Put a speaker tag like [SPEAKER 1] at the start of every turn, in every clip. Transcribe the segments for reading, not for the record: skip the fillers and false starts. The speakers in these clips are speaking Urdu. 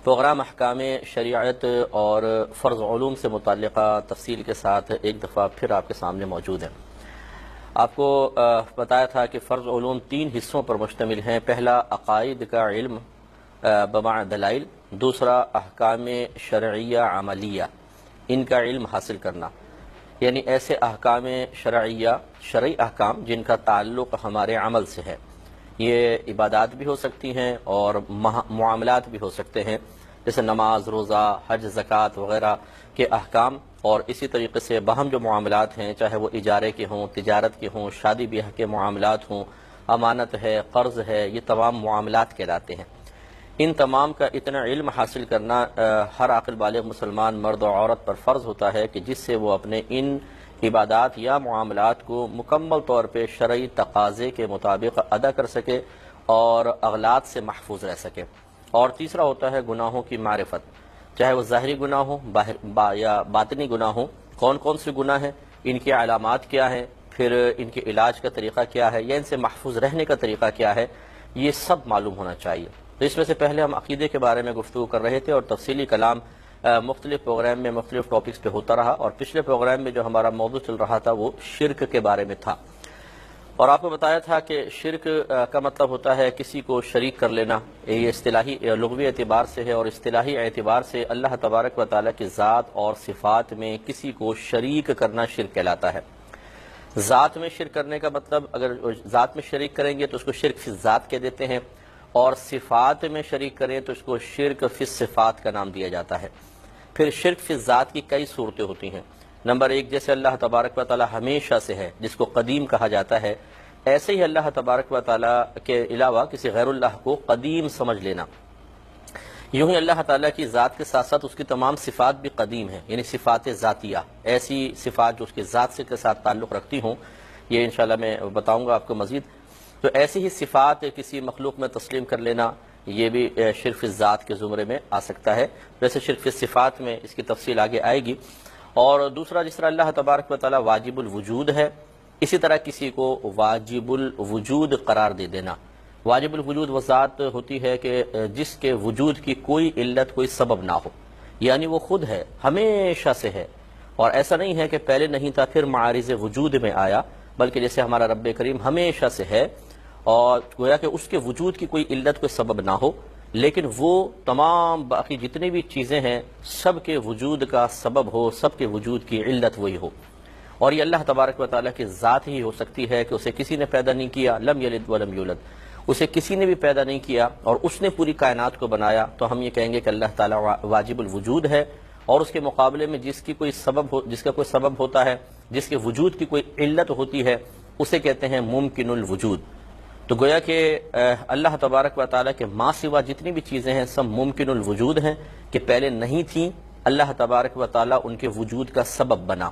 [SPEAKER 1] پروگرام احکام شریعت اور فرض علوم سے متعلقہ تفصیل کے ساتھ ایک دفعہ پھر آپ کے سامنے موجود ہیں۔ آپ کو بتایا تھا کہ فرض علوم 3 حصوں پر مشتمل ہیں۔ پہلا عقائد کا علم بمعنی دلائل، دوسرا احکام شرعیہ عملیہ، ان کا علم حاصل کرنا، یعنی ایسے احکام شرعیہ، شرعی احکام جن کا تعلق ہمارے عمل سے ہے۔ یہ عبادات بھی ہو سکتی ہیں اور معاملات بھی ہو سکتے ہیں، جیسے نماز، روزہ، حج، زکوٰۃ وغیرہ کے احکام، اور اسی طریقے سے باہم جو معاملات ہیں، چاہے وہ اجارے کے ہوں، تجارت کے ہوں، شادی بیاہ کے معاملات ہوں، امانت ہے، قرض ہے، یہ تمام معاملات کہلاتے ہیں۔ ان تمام کا اتنا علم حاصل کرنا ہر عاقل بالغ مسلمان مرد و عورت پر فرض ہوتا ہے کہ جس سے وہ اپنے ان عبادات یا معاملات کو مکمل طور پہ شرعی تقاضے کے مطابق ادا کر سکے اور اغلاط سے محفوظ رہ سکے۔ اور تیسرا ہوتا ہے گناہوں کی معرفت، چاہے وہ ظاہری گناہ ہوں یا باطنی گناہ ہوں، کون کون سے گناہ ہیں، ان کی علامات کیا ہیں، پھر ان کے علاج کا طریقہ کیا ہے، یا ان سے محفوظ رہنے کا طریقہ کیا ہے، یہ سب معلوم ہونا چاہیے۔ تو اس میں سے پہلے ہم عقیدے کے بارے میں گفتگو کر رہے تھے اور تفصیلی کلام مختلف پروگرام میں مختلف ٹاپکس پہ ہوتا رہا، اور پچھلے پروگرام میں جو ہمارا موضوع چل رہا تھا وہ شرک کے بارے میں تھا، اور آپ کو بتایا تھا کہ شرک کا مطلب ہوتا ہے کسی کو شریک کر لینا۔ یہ اصطلاحی لغوی اعتبار سے ہے، اور اصطلاحی اعتبار سے اللہ تبارک و تعالیٰ کی ذات اور صفات میں کسی کو شریک کرنا شرک کہلاتا ہے۔ ذات میں شرک کرنے کا مطلب، اگر ذات میں شریک کریں گے تو اس کو شرک فی الذات کہہ دیتے ہیں، اور صفات میں شریک کریں تو اس کو شرک فی الصفات کا نام دیا جاتا ہے۔ پھر شرک فی الذات کی کئی صورتیں ہوتی ہیں۔ نمبر 1، جیسے اللہ تبارک و تعالیٰ ہمیشہ سے ہے، جس کو قدیم کہا جاتا ہے، ایسے ہی اللہ تبارک و تعالیٰ کے علاوہ کسی غیر اللہ کو قدیم سمجھ لینا۔ یوں ہی اللہ تعالیٰ کی ذات کے ساتھ ساتھ اس کی تمام صفات بھی قدیم ہیں، یعنی صفات ذاتیہ، ایسی صفات جو اس کی ذات سے کے ساتھ تعلق رکھتی ہوں، یہ انشاءاللہ میں بتاؤں گا آپ کو مزید۔ تو ایسی ہی صفات کسی مخلوق میں تسلیم کر لینا، یہ بھی شرک فی الذات کے زمرے میں آ سکتا ہے، ویسے شرک فی الصفات میں اس کی تفصیل آگے آئے گی۔ اور دوسرا، جس طرح اللہ تبارک و تعالیٰ واجب الوجود ہے، اسی طرح کسی کو واجب الوجود قرار دے دینا۔ واجب الوجود وہ ذات ہوتی ہے کہ جس کے وجود کی کوئی علت، کوئی سبب نہ ہو، یعنی وہ خود ہے، ہمیشہ سے ہے، اور ایسا نہیں ہے کہ پہلے نہیں تھا پھر معارض وجود میں آیا، بلکہ جیسے ہمارا رب کریم ہمیشہ سے ہے، اور گویا کہ اس کے وجود کی کوئی علت، کوئی سبب نہ ہو، لیکن وہ تمام باقی جتنی بھی چیزیں ہیں سب کے وجود کا سبب ہو، سب کے وجود کی علت وہی ہو۔ اور یہ اللہ تبارک و تعالیٰ کی ذات ہی ہو سکتی ہے کہ اسے کسی نے پیدا نہیں کیا، لم یلد ولم یولد، اسے کسی نے بھی پیدا نہیں کیا اور اس نے پوری کائنات کو بنایا، تو ہم یہ کہیں گے کہ اللہ تعالیٰ واجب الوجود ہے۔ اور اس کے مقابلے میں جس کا کوئی سبب ہوتا ہے، جس کے وجود کی کوئی علت ہوتی ہے، اسے کہتے ہیں ممکن الوجود۔ تو گویا کہ اللہ تبارک و تعالیٰ کے ما سوا جتنی بھی چیزیں ہیں سب ممکن الوجود ہیں، کہ پہلے نہیں تھیں، اللہ تبارک و تعالیٰ ان کے وجود کا سبب بنا،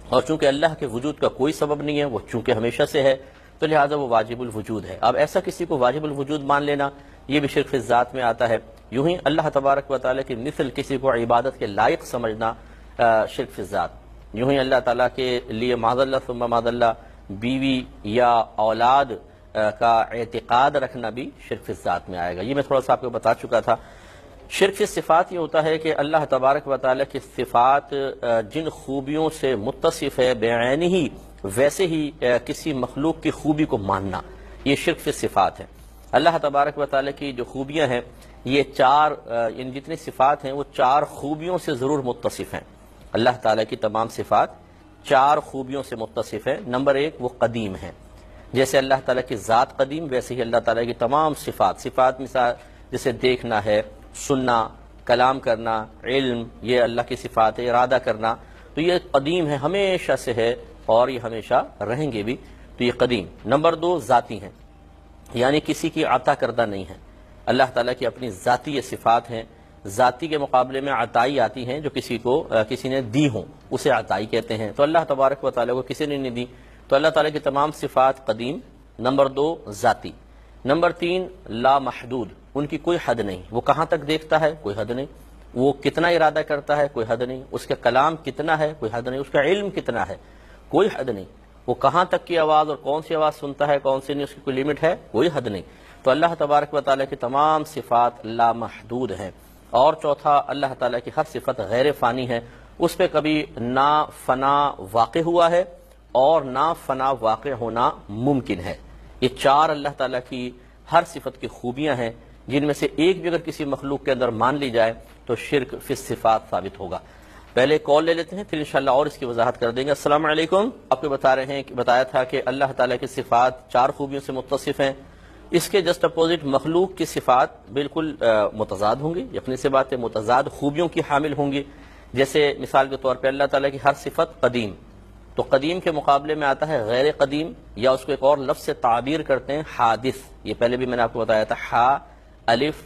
[SPEAKER 1] اور چونکہ اللہ کے وجود کا کوئی سبب نہیں ہے، وہ چونکہ ہمیشہ سے ہے، تو لہٰذا وہ واجب الوجود ہے۔ اب ایسا کسی کو واجب الوجود مان لینا، یہ بھی شرک فی الذات میں آتا ہے۔ یوں ہی اللہ تبارک و تعالیٰ کی مثل کسی کو عبادت کے لائق سمجھنا شرک فی الذات۔ یوں ہی اللہ تعالیٰ کے لیے معاذ اللہ ثم معاذ اللہ بیوی یا اولاد کا اعتقاد رکھنا بھی شرک فی الذات میں آئے گا۔ یہ میں تھوڑا سا آپ کو بتا چکا تھا۔ شرک فی صفات یہ ہوتا ہے کہ اللہ تبارک و تعالیٰ کی صفات جن خوبیوں سے متصف ہے بعینہ ہی، ویسے ہی کسی مخلوق کی خوبی کو ماننا، یہ شرک فی صفات ہے۔ اللہ تبارک و تعالیٰ کی جو خوبیاں ہیں، یہ ان جتنی صفات ہیں وہ 4 خوبیوں سے ضرور متصف ہیں۔ اللہ تعالیٰ کی تمام صفات 4 خوبیوں سے متصف ہیں۔ نمبر 1، وہ قدیم ہیں، جیسے اللہ تعالیٰ کی ذات قدیم، ویسے ہی اللہ تعالیٰ کی تمام صفات مثال جیسے دیکھنا ہے، سننا، کلام کرنا، علم، یہ اللہ کی صفات ہے، ارادہ کرنا، تو یہ قدیم ہے، ہمیشہ سے ہے، اور یہ ہمیشہ رہیں گے بھی، تو یہ قدیم۔ نمبر 2، ذاتی ہیں، یعنی کسی کی عطا کردہ نہیں ہے۔ اللہ تعالیٰ کی اپنی ذاتی صفات ہیں، ذاتی کے مقابلے میں عطائی آتی ہیں جو کسی نے دی ہوں، اسے عطائی کہتے ہیں۔ تو اللہ تبارک و تعالیٰ کو کسی نے نہیں دی، تو اللہ تعالیٰ کی تمام صفات قدیم۔ نمبر 2، ذاتی۔ نمبر 3، لا محدود، ان کی کوئی حد نہیں، وہ کہاں تک دیکھتا ہے، کوئی حد نہیں، وہ کتنا ارادہ کرتا ہے، کوئی حد نہیں، اس کا کلام کتنا ہے، کوئی حد نہیں، اس کا علم کتنا ہے، کوئی حد نہیں، وہ کہاں تک کی آواز اور کون سی آواز سنتا ہے، کون سی نہیں، اس کی کوئی لمٹ ہے، کوئی حد نہیں۔ تو اللہ تبارک و تعالیٰ کی تمام صفات لا محدود ہیں، اور چوتھا اللہ تعالیٰ کی ہر صفت غیر فانی ہے، اس پہ کبھی نہ فنا واقع ہوا ہے اور نہ فنا واقع ہونا ممکن ہے۔ یہ چار اللہ تعالیٰ کی ہر صفت کی خوبیاں ہیں جن میں سے ایک بھی اگر کسی مخلوق کے اندر مان لی جائے تو شرک فی الصفات ثابت ہوگا۔ پہلے کال لے لیتے ہیں، پھر انشاءاللہ اور اس کی وضاحت کر دیں گے۔ السلام علیکم۔ آپ کو بتایا تھا کہ اللہ تعالیٰ کی صفات چار خوبیوں سے متصف ہیں، اس کے جسٹ اپوزٹ مخلوق کی صفات بالکل متضاد ہوں گی، یقینی سی بات ہے متضاد خوبیوں کی حامل ہوں گی۔ جیسے مثال کے طور پہ اللہ تعالیٰ کی ہر صفت قدیم، تو قدیم کے مقابلے میں آتا ہے غیر قدیم، یا اس کو ایک اور لفظ سے تعبیر کرتے ہیں حادث۔ یہ پہلے بھی میں نے آپ کو بتایا تھا، حا، الف،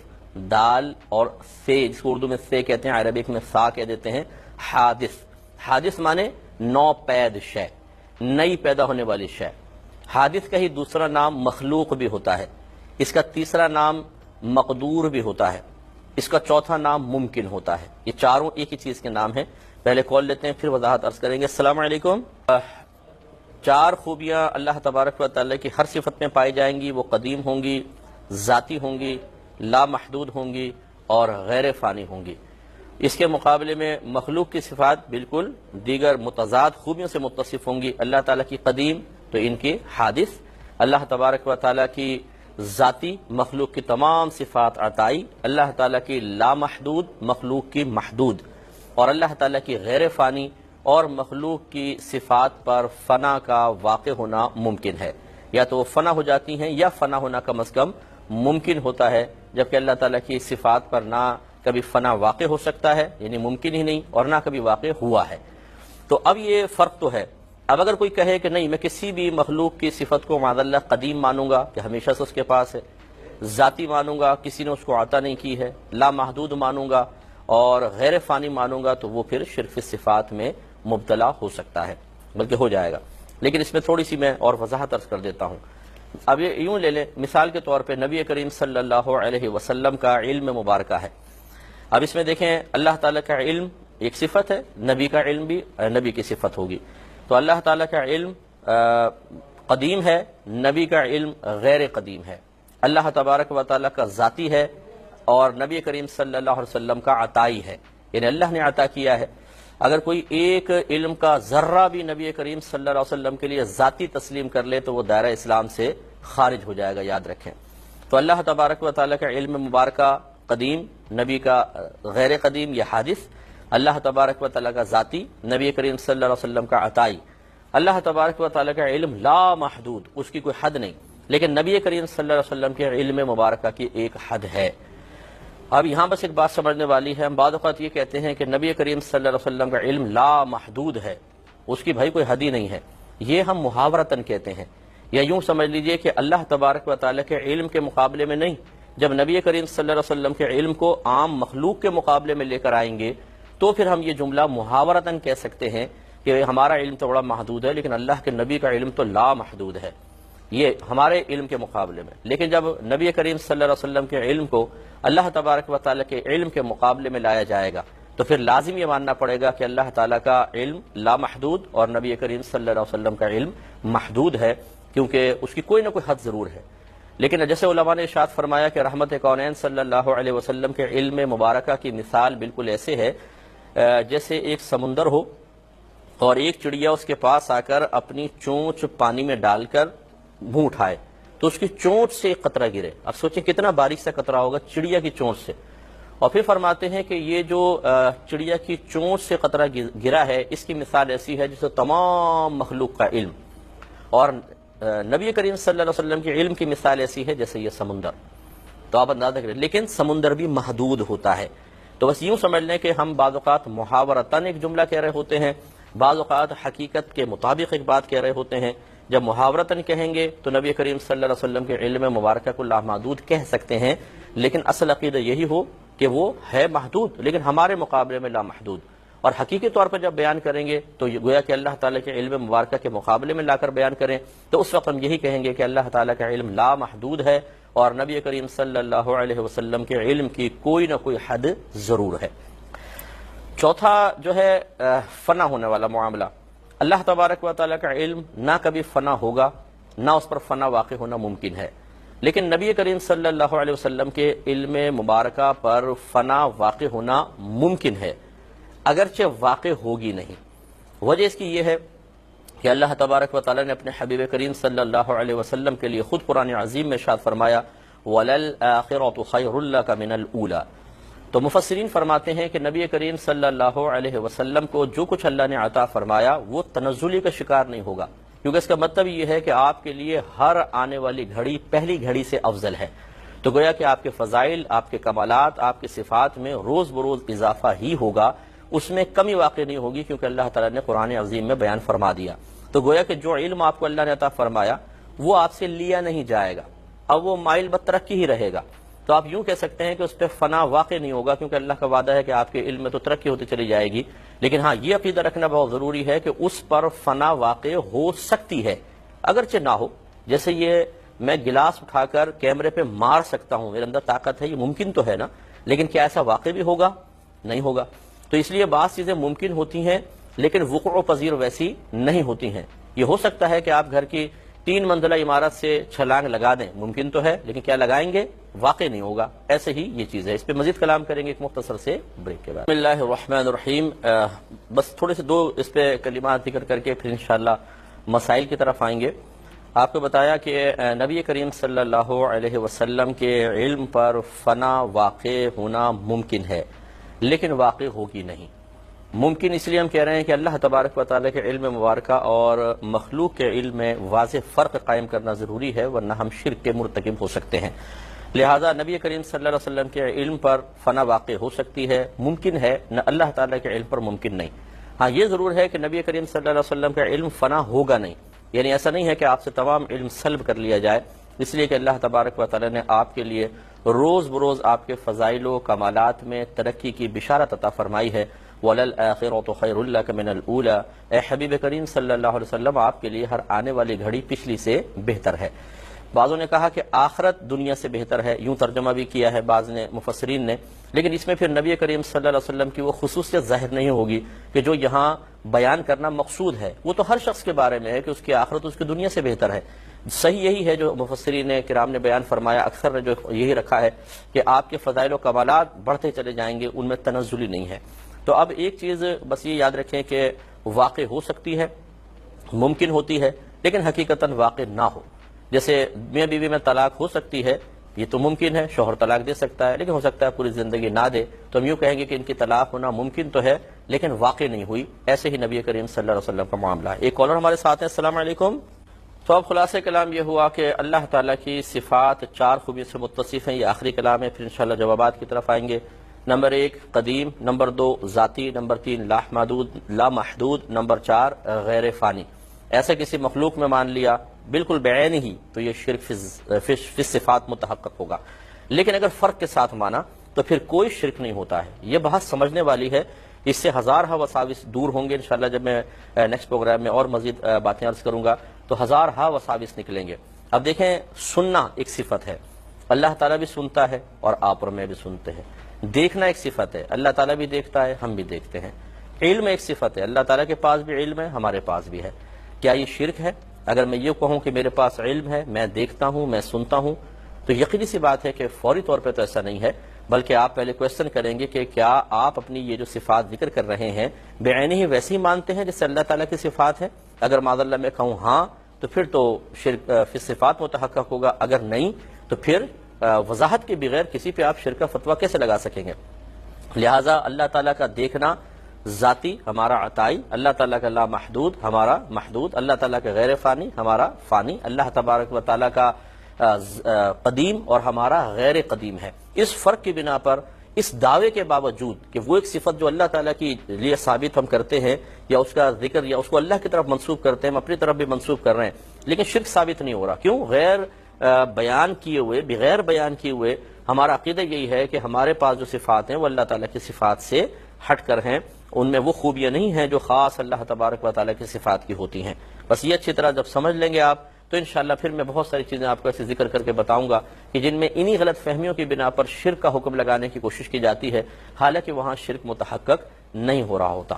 [SPEAKER 1] دال اور سے، جس کو اردو میں سے کہتے ہیں، عربک میں سا کہہ دیتے ہیں، حادث۔ حادث مانے نو پید شے، نئی پیدا ہونے والی شے۔ حادث کا ہی دوسرا نام مخلوق بھی ہوتا ہے، اس کا تیسرا نام مقدور بھی ہوتا ہے، اس کا چوتھا نام ممکن ہوتا ہے۔ یہ چاروں ایک ہی چیز کے نام ہیں۔ پہلے کال لیتے ہیں، پھر وضاحت عرض کریں گے۔ السلام علیکم۔ چار خوبیاں اللہ تبارک و تعالیٰ کی ہر صفت میں پائی جائیں گی، وہ قدیم ہوں گی، ذاتی ہوں گی، لامحدود ہوں گی اور غیر فانی ہوں گی۔ اس کے مقابلے میں مخلوق کی صفات بالکل دیگر متضاد خوبیوں سے متصف ہوں گی۔ اللہ تعالیٰ کی قدیم تو ان کی حادث، اللہ تبارک و تعالیٰ کی ذاتی مخلوق کی تمام صفات عطائی، اللہ تعالیٰ کی لامحدود مخلوق کی محدود، اور اللہ تعالیٰ کی غیر فانی اور مخلوق کی صفات پر فنا کا واقع ہونا ممکن ہے، یا تو وہ فنا ہو جاتی ہیں یا فنا ہونا کم از کم ممکن ہوتا ہے، جبکہ اللہ تعالیٰ کی صفات پر نہ کبھی فنا واقع ہو سکتا ہے، یعنی ممکن ہی نہیں، اور نہ کبھی واقع ہوا ہے۔ تو اب یہ فرق تو ہے۔ اب اگر کوئی کہے کہ نہیں، میں کسی بھی مخلوق کی صفت کو معاذ اللہ قدیم مانوں گا کہ ہمیشہ سے اس کے پاس ہے، ذاتی مانوں گا کسی نے اس کو عطا نہیں کی ہے، لامحدود مانوں گا اور غیر فانی مانوں گا، تو وہ پھر شرک صفات میں مبتلا ہو سکتا ہے، بلکہ ہو جائے گا۔ لیکن اس میں تھوڑی سی میں اور وضاحت عرض کر دیتا ہوں۔ اب یہ یوں لے لیں، مثال کے طور پہ نبی کریم صلی اللہ علیہ وسلم کا علم مبارکہ ہے۔ اب اس میں دیکھیں، اللہ تعالیٰ کا علم ایک صفت ہے، نبی کا علم بھی نبی کی صفت ہوگی۔ تو اللہ تعالیٰ کا علم قدیم ہے، نبی کا علم غیر قدیم ہے۔ اللہ تبارک و تعالیٰ کا ذاتی ہے اور نبی کریم صلی اللہ علیہ وسلم کا عطائی ہے، یعنی اللہ نے عطا کیا ہے۔ اگر کوئی ایک علم کا ذرہ بھی نبی کریم صلی اللہ علیہ وسلم کے لیے ذاتی تسلیم کر لے تو وہ دائرہ اسلام سے خارج ہو جائے گا، یاد رکھیں۔ تو اللہ تبارک و تعالیٰ کا علم مبارکہ قدیم، نبی کا غیر قدیم یا حادث، اللہ تبارک و تعالیٰ کا ذاتی، نبی کریم صلی اللہ علیہ وسلم کا عطائی۔ اللہ تبارک و تعالیٰ کا علم لا محدود، اس کی کوئی حد نہیں، لیکن نبی کریم صلی اللہ علیہ وسلم کے علم مبارکہ کی ایک حد ہے۔ اب یہاں بس ایک بات سمجھنے والی ہے، ہم بعض اوقات یہ کہتے ہیں کہ نبی کریم صلی اللہ علیہ وسلم کا علم لا محدود ہے، اس کی بھائی کوئی حد ہی نہیں ہے، یہ ہم محاورتاً کہتے ہیں، یا یوں سمجھ لیجئے کہ اللہ تبارک و تعالیٰ کے علم کے مقابلے میں نہیں۔ جب نبی کریم صلی اللہ علیہ وسلم کے علم کو عام مخلوق کے مقابلے میں لے کر آئیں گے تو پھر ہم یہ جملہ محاورتاً کہہ سکتے ہیں کہ ہمارا علم تو بڑا محدود ہے، لیکن اللہ کے نبی کا علم تو لا محدود ہے، یہ ہمارے علم کے مقابلے میں۔ لیکن جب نبی کریم صلی اللہ علیہ وسلم کے علم کو اللہ تبارک و تعالیٰ کے علم کے مقابلے میں لایا جائے گا تو پھر لازم یہ ماننا پڑے گا کہ اللہ تعالیٰ کا علم لا محدود اور نبی کریم صلی اللہ علیہ وسلم کا علم محدود ہے، کیونکہ اس کی کوئی نہ کوئی حد ضرور ہے۔ لیکن جیسے علماء نے ارشاد فرمایا کہ رحمت کونین صلی اللہ علیہ وسلم کے علم مبارکہ کی مثال بالکل ایسے ہے جیسے ایک سمندر ہو اور ایک چڑیا اس کے پاس آ کر اپنی چونچ پانی میں ڈال کر منہ اٹھائے تو اس کی چونچ سے ایک قطرہ گرے۔ اب سوچیں کتنا باریک سا قطرہ ہوگا چڑیا کی چونچ سے، اور پھر فرماتے ہیں کہ یہ جو چڑیا کی چونچ سے قطرہ گرا ہے، اس کی مثال ایسی ہے جسے تمام مخلوق کا علم، اور نبی کریم صلی اللہ علیہ وسلم کے علم کی مثال ایسی ہے جیسے یہ سمندر۔ تو آپ اندازہ کریں، لیکن سمندر بھی محدود ہوتا ہے۔ تو بس یوں سمجھ لیں کہ ہم بعض اوقات محاورتاً ایک جملہ کہہ رہے ہوتے ہیں، بعض اوقات حقیقت کے مطابق ایک بات کہہ رہے ہوتے ہیں۔ جب محاورتاً کہیں گے تو نبی کریم صلی اللہ علیہ وسلم کے علم مبارکہ کو لامحدود کہہ سکتے ہیں، لیکن اصل عقیدہ یہی ہو کہ وہ ہے محدود لیکن ہمارے مقابلے میں لامحدود، اور حقیقی طور پر جب بیان کریں گے تو گویا کہ اللہ تعالیٰ کے علم مبارکہ کے مقابلے میں لا کر بیان کریں تو اس وقت ہم یہی کہیں گے کہ اللہ تعالیٰ کا علم لا محدود ہے اور نبی کریم صلی اللہ علیہ وسلم کے علم کی کوئی نہ کوئی حد ضرور ہے۔ چوتھا جو ہے فنا ہونے والا معاملہ، اللہ تبارک و تعالیٰ کا علم نہ کبھی فنا ہوگا نہ اس پر فنا واقع ہونا ممکن ہے۔ لیکن نبی کریم صلی اللہ علیہ وسلم کے علم مبارکہ پر فنا واقع ہونا ممکن ہے، اگرچہ واقع ہوگی نہیں۔ وجہ اس کی یہ ہے کہ اللہ تبارک و تعالیٰ نے اپنے حبیب کریم صلی اللہ علیہ وسلم کے لیے خود قرآن عظیم میں ارشاد فرمایا وَلَلْآخِرَةُ خَيْرٌ لَكَ مِنَ الْأُولَى۔ تو مفسرین فرماتے ہیں کہ نبی کریم صلی اللہ علیہ وسلم کو جو کچھ اللہ نے عطا فرمایا وہ تنزلی کا شکار نہیں ہوگا، کیونکہ اس کا مطلب یہ ہے کہ آپ کے لیے ہر آنے والی گھڑی پہلی گھڑی سے افضل ہے، تو گویا کہ آپ کے فضائل، آپ کے کمالات، آپ کی صفات میں روز بروز اضافہ ہی ہوگا، اس میں کمی واقع نہیں ہوگی، کیونکہ اللہ تعالیٰ نے قرآن عظیم میں بیان فرما دیا۔ تو گویا کہ جو علم آپ کو اللہ نے عطا فرمایا وہ آپ سے لیا نہیں جائے گا، اب وہ مائل بترقی ہی رہے گا۔ تو آپ یوں کہہ سکتے ہیں کہ اس پہ فنا واقع نہیں ہوگا، کیونکہ اللہ کا وعدہ ہے کہ آپ کے علم میں تو ترقی ہوتی چلی جائے گی، لیکن ہاں یہ عقیدہ رکھنا بہت ضروری ہے کہ اس پر فنا واقع ہو سکتی ہے، اگرچہ نہ ہو۔ جیسے یہ میں گلاس اٹھا کر کیمرے پہ مار سکتا ہوں، میرے اندر طاقت ہے، یہ ممکن تو ہے نا، لیکن کیا ایسا واقع بھی ہوگا؟ نہیں ہوگا۔ تو اس لیے بعض چیزیں ممکن ہوتی ہیں لیکن وقوع پذیر ویسی نہیں ہوتی ہیں۔ یہ ہو سکتا ہے کہ آپ گھر کی 3 منزلہ عمارت سے چھلانگ لگا دیں، ممکن تو ہے، لیکن کیا لگائیں گے؟ واقع نہیں ہوگا۔ ایسے ہی یہ چیز ہے۔ اس پہ مزید کلام کریں گے ایک مختصر سے بریک کے بعد۔ بسم اللہ الرحمن الرحیم۔ بس تھوڑے سے 2 اس پہ کلمات ذکر کر کے پھر انشاءاللہ مسائل کی طرف آئیں گے۔ آپ کو بتایا کہ نبی کریم صلی اللہ علیہ وسلم کے علم پر فنا واقع ہونا ممکن ہے، لیکن واقع ہوگی نہیں۔ ممکن اس لیے ہم کہہ رہے ہیں کہ اللہ تبارک و تعالیٰ کے علم مبارکہ اور مخلوق کے علم میں واضح فرق قائم کرنا ضروری ہے، ورنہ ہم شرک کے مرتکب ہو سکتے ہیں۔ لہذا نبی کریم صلی اللہ علیہ وسلم کے علم پر فنا واقع ہو سکتی ہے، ممکن ہے، نہ اللہ تعالیٰ کے علم پر ممکن نہیں۔ ہاں یہ ضرور ہے کہ نبی کریم صلی اللہ علیہ وسلم کا علم فنا ہوگا نہیں، یعنی ایسا نہیں ہے کہ آپ سے تمام علم سلب کر لیا جائے، اس لیے کہ اللہ تبارک و تعالیٰ نے آپ کے لیے روز بروز آپ کے فضائل و کمالات میں ترقی کی بشارت عطا فرمائی ہے۔ وَلَلْآخِرَةُ خَيْرٌ لَكَ مِنَ الْأُولَى۔ اے حبیب کریم صلی اللہ علیہ وسلم، آپ کے لیے ہر آنے والی گھڑی پچھلی سے بہتر ہے۔ بعضوں نے کہا کہ آخرت دنیا سے بہتر ہے، یوں ترجمہ بھی کیا ہے بعض نے مفسرین نے، لیکن اس میں پھر نبی کریم صلی اللہ علیہ وسلم کی وہ خصوصیت ظاہر نہیں ہوگی کہ جو یہاں بیان کرنا مقصود ہے۔ وہ تو ہر شخص کے بارے میں ہے کہ اس کی آخرت اس کی دنیا سے بہتر ہے۔ صحیح یہی ہے جو مفسرین کرام نے بیان فرمایا، اکثر نے جو یہی رکھا ہے کہ آپ کے فضائل و کمالات بڑھتے چلے جائیں گے، ان میں تنزلی نہیں ہے۔ تو اب ایک چیز بس یہ یاد رکھیں کہ واقع ہو سکتی ہے، ممکن ہوتی ہے، لیکن حقیقتاً واقع نہ ہو۔ جیسے میاں بیوی میں طلاق ہو سکتی ہے، یہ تو ممکن ہے، شوہر طلاق دے سکتا ہے، لیکن ہو سکتا ہے پوری زندگی نہ دے، تو ہم یوں کہیں گے کہ ان کی طلاق ہونا ممکن تو ہے لیکن واقع نہیں ہوئی۔ ایسے ہی نبی کریم صلی اللہ علیہ وسلم کا معاملہ ہے۔ ایک کالر ہمارے ساتھ ہیں، السلام علیکم۔ تو اب خلاصہ کلام یہ ہوا کہ اللہ تعالیٰ کی صفات 4 خوبیوں سے متصف ہیں، یہ آخری کلام ہے، پھر انشاءاللہ جوابات کی طرف آئیں گے۔ نمبر 1 قدیم، نمبر 2 ذاتی، نمبر 3 لا محدود، نمبر 4 غیر فانی۔ ایسا کسی مخلوق میں مان لیا بالکل بعین ہی تو یہ شرک فی صفات متحقق ہوگا، لیکن اگر فرق کے ساتھ مانا تو پھر کوئی شرک نہیں ہوتا ہے۔ یہ بحث سمجھنے والی ہے، اس سے ہزارہ وساوس دور ہوں گے انشاءاللہ۔ جب میں نیکسٹ پروگرام میں اور مزید باتیں عرض کروں گا تو ہزارہ وساوس نکلیں گے۔ اب دیکھیں، سننا ایک صفت ہے، اللہ تعالیٰ بھی سنتا ہے اور آپ اور میں بھی سنتے ہیں۔ دیکھنا ایک صفت ہے، اللہ تعالیٰ بھی دیکھتا ہے، ہم بھی دیکھتے ہیں۔ علم ایک صفت ہے، اللہ تعالیٰ کے پاس بھی علم ہے، ہمارے پاس بھی ہے۔ کیا یہ شرک ہے اگر میں یہ کہوں کہ میرے پاس علم ہے، میں دیکھتا ہوں، میں سنتا ہوں؟ تو یقینی سی بات ہے کہ فوری طور پہ تو ایسا نہیں ہے، بلکہ آپ پہلے کویسچن کریں گے کہ کیا آپ اپنی یہ جو صفات ذکر کر رہے ہیں بعینی ہی ویسے ہی مانتے ہیں جیسے اللہ تعالیٰ کی صفات ہیں؟ اگر معاذ اللہ میں کہوں ہاں تو پھر تو شرک فی صفات متحقق ہوگا، اگر نہیں تو پھر وضاحت کے بغیر کسی پہ آپ شرک کا فتویٰ کیسے لگا سکیں گے؟ لہٰذا اللہ تعالیٰ کا دیکھنا ذاتی، ہمارا عطائی، اللہ تعالیٰ کا لا محدود، ہمارا محدود، اللہ تعالیٰ کا غیر فانی، ہمارا فانی، اللہ تبارک و تعالیٰ کا قدیم اور ہمارا غیر قدیم ہے۔ اس فرق کی بنا پر اس دعوے کے باوجود کہ وہ ایک صفت جو اللہ تعالیٰ کی لیے ثابت ہم کرتے ہیں یا اس کا ذکر یا اس کو اللہ کی طرف منسوب کرتے ہیں، ہم اپنی طرف بھی منسوب کر رہے ہیں، لیکن شرک ثابت نہیں ہو رہا۔ کیوں؟ غیر بیان کیے ہوئے، بغیر بیان کیے ہوئے ہمارا عقیدہ یہی ہے کہ ہمارے پاس جو صفات ہیں وہ اللہ تعالیٰ کی صفات سے ہٹ کر ہیں، ان میں وہ خوبیاں نہیں ہیں جو خاص اللہ تبارک و تعالیٰ کی صفات کی ہوتی ہیں۔ بس یہ اچھی طرح جب سمجھ لیں گے آپ تو انشاءاللہ پھر میں بہت ساری چیزیں آپ کو ایسے ذکر کر کے بتاؤں گا کہ جن میں انہی غلط فہمیوں کی بنا پر شرک کا حکم لگانے کی کوشش کی جاتی ہے، حالانکہ وہاں شرک متحقق نہیں ہو رہا ہوتا۔